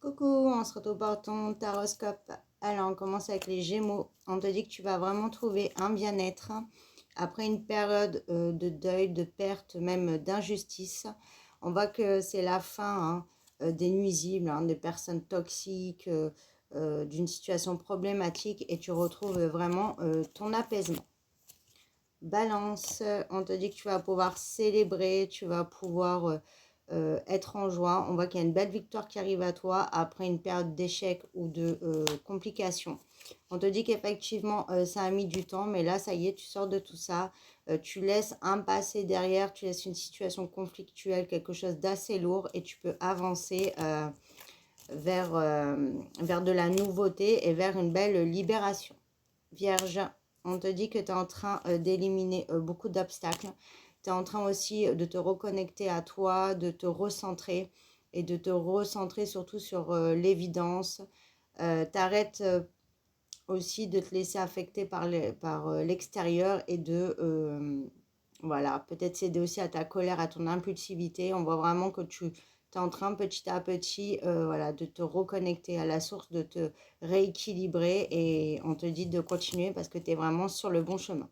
Coucou, on se retrouve pour ton taroscope. Alors, on commence avec les Gémeaux. On te dit que tu vas vraiment trouver un bien-être après une période de deuil, de perte, même d'injustice. On voit que c'est la fin des nuisibles, des personnes toxiques, d'une situation problématique et tu retrouves vraiment ton apaisement. Balance, on te dit que tu vas pouvoir célébrer, tu vas pouvoir être en joie. On voit qu'il y a une belle victoire qui arrive à toi après une période d'échec ou de complications. On te dit qu'effectivement, ça a mis du temps, mais là, ça y est, tu sors de tout ça. Tu laisses un passé derrière, tu laisses une situation conflictuelle, quelque chose d'assez lourd et tu peux avancer vers de la nouveauté et vers une belle libération. Vierge, on te dit que tu es en train d'éliminer beaucoup d'obstacles. Tu es en train aussi de te reconnecter à toi, de te recentrer et de te recentrer surtout sur l'évidence. T'arrêtes aussi de te laisser affecter par l'extérieur et voilà, peut-être céder aussi à ta colère, à ton impulsivité. On voit vraiment que tu es en train petit à petit voilà, de te reconnecter à la source, de te rééquilibrer et on te dit de continuer parce que tu es vraiment sur le bon chemin.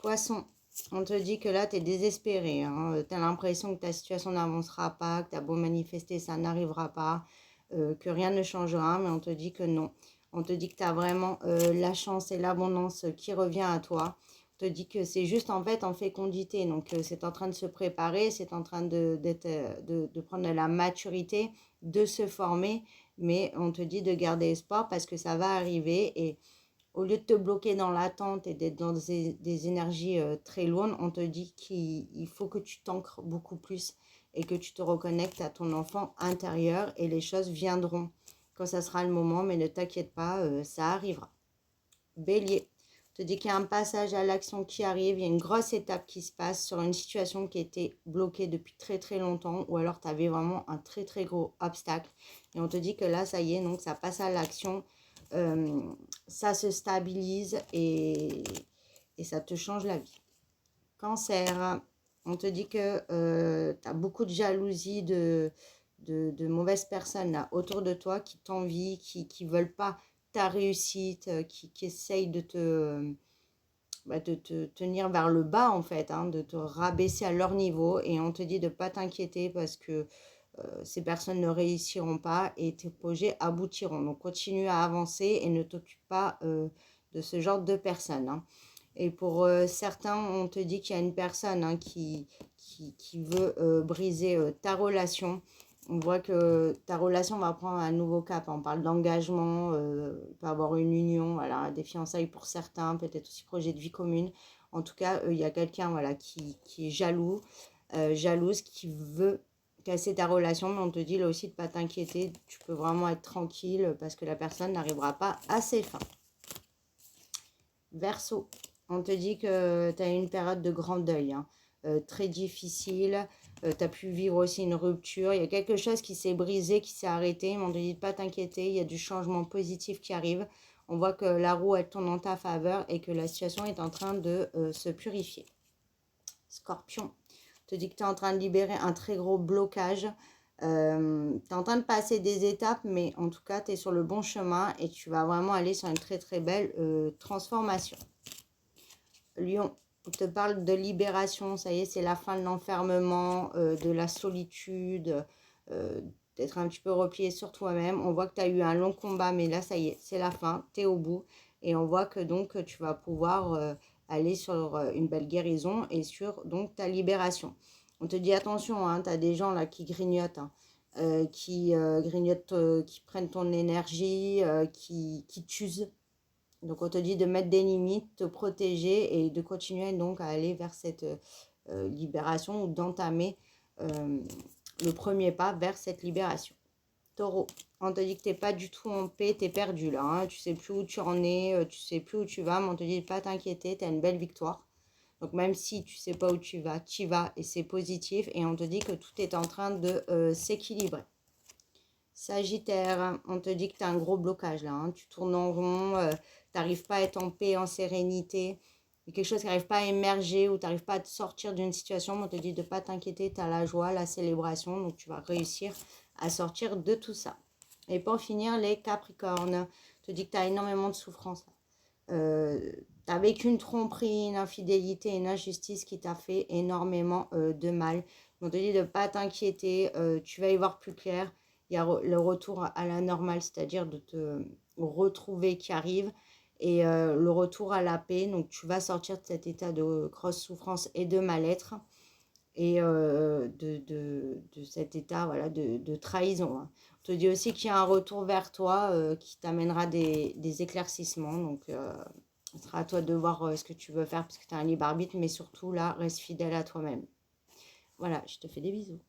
Poisson, on te dit que là, tu es désespéré. Tu as l'impression que ta situation n'avancera pas, que tu as beau manifester, ça n'arrivera pas, que rien ne changera, mais on te dit que non. On te dit que tu as vraiment la chance et l'abondance qui revient à toi. On te dit que c'est juste en fait en fécondité. Donc, c'est en train de se préparer, c'est en train de prendre de la maturité, de se former. Mais on te dit de garder espoir parce que ça va arriver et au lieu de te bloquer dans l'attente et d'être dans des énergies très lourdes, on te dit qu'il faut que tu t'ancres beaucoup plus et que tu te reconnectes à ton enfant intérieur et les choses viendront quand ça sera le moment, mais ne t'inquiète pas, ça arrivera. Bélier, on te dit qu'il y a un passage à l'action qui arrive, il y a une grosse étape qui se passe sur une situation qui était bloquée depuis très très longtemps ou alors tu avais vraiment un très très gros obstacle et on te dit que là ça y est, donc ça passe à l'action. Ça se stabilise et ça te change la vie. Cancer, on te dit que tu as beaucoup de jalousie de mauvaises personnes là, autour de toi qui t'envient, qui ne veulent pas ta réussite, qui essayent de te tenir vers le bas en fait, de te rabaisser à leur niveau et on te dit de ne pas t'inquiéter parce que ces personnes ne réussiront pas et tes projets aboutiront. Donc continue à avancer et ne t'occupe pas de ce genre de personnes. Et pour certains, on te dit qu'il y a une personne qui veut briser ta relation. On voit que ta relation va prendre un nouveau cap. On parle d'engagement, il peut y avoir une union, voilà, des fiançailles pour certains, peut-être aussi projet de vie commune. En tout cas, il y a quelqu'un voilà, qui est jaloux, jalouse, qui veut casser ta relation, mais on te dit là aussi de ne pas t'inquiéter, tu peux vraiment être tranquille parce que la personne n'arrivera pas à ses fins. Verseau, on te dit que tu as eu une période de grand deuil, très difficile, tu as pu vivre aussi une rupture, il y a quelque chose qui s'est brisé, qui s'est arrêté, mais on te dit de ne pas t'inquiéter, il y a du changement positif qui arrive, on voit que la roue elle tourne en ta faveur et que la situation est en train de se purifier. Scorpion, te dit que tu es en train de libérer un très gros blocage. Tu es en train de passer des étapes, mais en tout cas, tu es sur le bon chemin et tu vas vraiment aller sur une très très belle transformation. Lion, on te parle de libération, ça y est, c'est la fin de l'enfermement, de la solitude, d'être un petit peu replié sur toi-même. On voit que tu as eu un long combat, mais là, ça y est, c'est la fin, tu es au bout. Et on voit que donc, tu vas pouvoir aller sur une belle guérison et sur donc ta libération. On te dit attention, tu as des gens là qui grignotent, qui grignotent, qui prennent ton énergie, qui t'usent. Donc, on te dit de mettre des limites, te protéger et de continuer donc à aller vers cette libération ou d'entamer le premier pas vers cette libération. Taureau, on te dit que tu n'es pas du tout en paix, tu es perdu là. Tu sais plus où tu en es, tu sais plus où tu vas, mais on te dit de ne pas t'inquiéter, tu as une belle victoire. Donc, même si tu ne sais pas où tu vas et c'est positif. Et on te dit que tout est en train de s'équilibrer. Sagittaire, on te dit que tu as un gros blocage là, tu tournes en rond, tu n'arrives pas à être en paix, en sérénité, il y a quelque chose qui n'arrive pas à émerger ou tu n'arrives pas à te sortir d'une situation, mais on te dit de ne pas t'inquiéter, tu as la joie, la célébration, donc tu vas réussir à sortir de tout ça. Et pour finir, les Capricornes. Je te dis que tu as énormément de souffrance. Tu as vécu une tromperie, une infidélité, une injustice qui t'a fait énormément de mal. On te dit de ne pas t'inquiéter, tu vas y voir plus clair. Il y a le retour à la normale, c'est-à-dire de te retrouver qui arrive. Et le retour à la paix. Donc tu vas sortir de cet état de grosse souffrance et de mal-être. Et de cet état voilà, de trahison. Hein. On te dit aussi qu'il y a un retour vers toi qui t'amènera des éclaircissements. Donc, ce sera à toi de voir ce que tu veux faire parce que tu as un libre arbitre. Mais surtout, là, reste fidèle à toi-même. Voilà, je te fais des bisous.